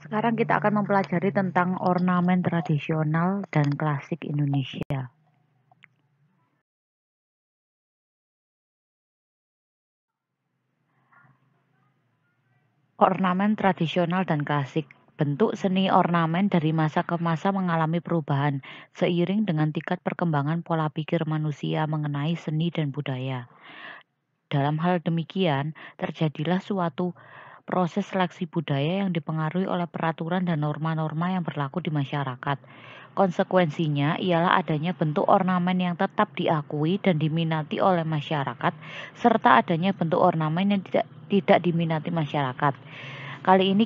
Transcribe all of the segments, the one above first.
Sekarang kita akan mempelajari tentang ornamen tradisional dan klasik Indonesia. Ornamen tradisional dan klasik. Bentuk seni ornamen dari masa ke masa mengalami perubahan seiring dengan tingkat perkembangan pola pikir manusia mengenai seni dan budaya. Dalam hal demikian, terjadilah suatu proses seleksi budaya yang dipengaruhi oleh peraturan dan norma-norma yang berlaku di masyarakat. Konsekuensinya ialah adanya bentuk ornamen yang tetap diakui dan diminati oleh masyarakat, serta adanya bentuk ornamen yang tidak diminati masyarakat. Kali ini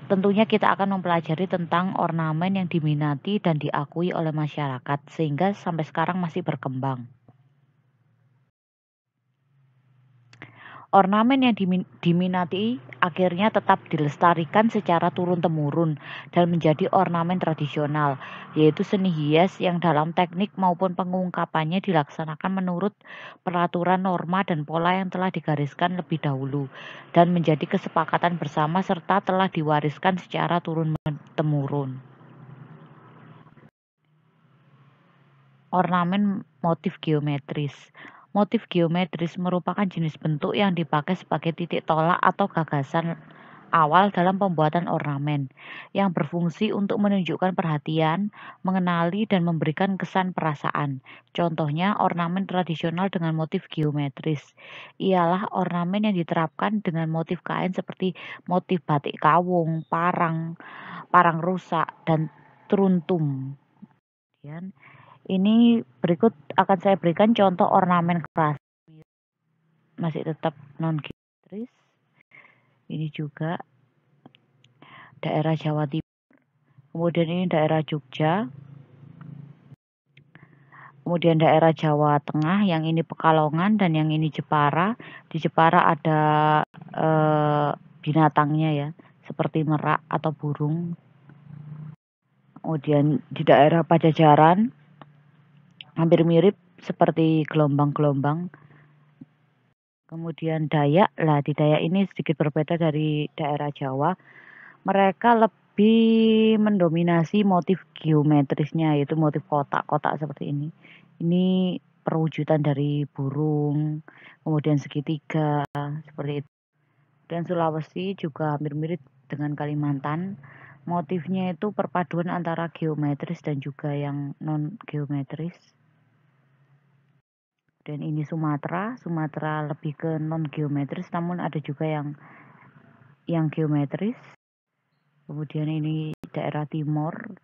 tentunya kita akan mempelajari tentang ornamen yang diminati dan diakui oleh masyarakat, sehingga sampai sekarang masih berkembang. Ornamen yang diminati akhirnya tetap dilestarikan secara turun-temurun dan menjadi ornamen tradisional, yaitu seni hias yang dalam teknik maupun pengungkapannya dilaksanakan menurut peraturan norma dan pola yang telah digariskan lebih dahulu dan menjadi kesepakatan bersama serta telah diwariskan secara turun-temurun. Ornamen motif geometris. Motif geometris merupakan jenis bentuk yang dipakai sebagai titik tolak atau gagasan awal dalam pembuatan ornamen, yang berfungsi untuk menunjukkan perhatian, mengenali, dan memberikan kesan perasaan. Contohnya, ornamen tradisional dengan motif geometris ialah ornamen yang diterapkan dengan motif kain seperti motif batik kawung, parang rusak, dan teruntum. Ini berikut akan saya berikan contoh ornamen klasik, masih tetap non-geometris. Ini juga daerah Jawa Timur, kemudian ini daerah Jogja, kemudian daerah Jawa Tengah, yang ini Pekalongan dan yang ini Jepara. Di Jepara ada binatangnya ya, seperti merak atau burung. Kemudian di daerah Pajajaran hampir mirip seperti gelombang-gelombang. Kemudian Dayak, lah di Dayak ini sedikit berbeda dari daerah Jawa. Mereka lebih mendominasi motif geometrisnya, yaitu motif kotak-kotak seperti ini. Ini perwujudan dari burung, kemudian segitiga, seperti itu. Dan Sulawesi juga hampir mirip dengan Kalimantan. Motifnya itu perpaduan antara geometris dan juga yang non-geometris. Dan ini Sumatera lebih ke non geometris, namun ada juga yang geometris. Kemudian ini daerah timur.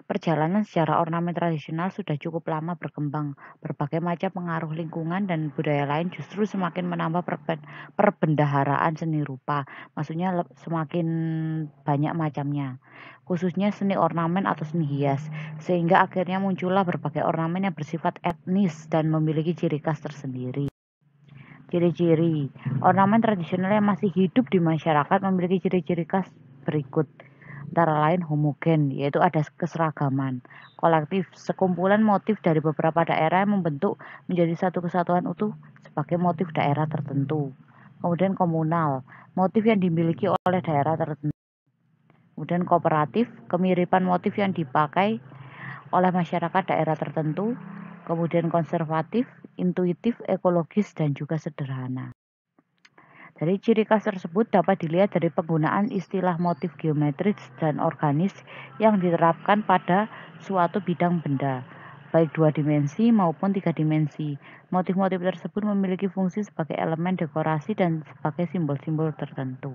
Perjalanan sejarah ornamen tradisional sudah cukup lama berkembang. Berbagai macam pengaruh lingkungan dan budaya lain justru semakin menambah perbendaharaan seni rupa. Maksudnya semakin banyak macamnya. Khususnya seni ornamen atau seni hias. Sehingga akhirnya muncullah berbagai ornamen yang bersifat etnis dan memiliki ciri khas tersendiri. Ciri-ciri ornamen tradisional yang masih hidup di masyarakat memiliki ciri-ciri khas berikut. Antara lain homogen, yaitu ada keseragaman. Kolektif, sekumpulan motif dari beberapa daerah yang membentuk menjadi satu kesatuan utuh sebagai motif daerah tertentu. Kemudian komunal, motif yang dimiliki oleh daerah tertentu. Kemudian kooperatif, kemiripan motif yang dipakai oleh masyarakat daerah tertentu. Kemudian konservatif, intuitif, ekologis, dan juga sederhana. Dari ciri khas tersebut dapat dilihat dari penggunaan istilah motif geometris dan organis yang diterapkan pada suatu bidang benda, baik 2 dimensi maupun 3 dimensi. Motif-motif tersebut memiliki fungsi sebagai elemen dekorasi dan sebagai simbol-simbol tertentu.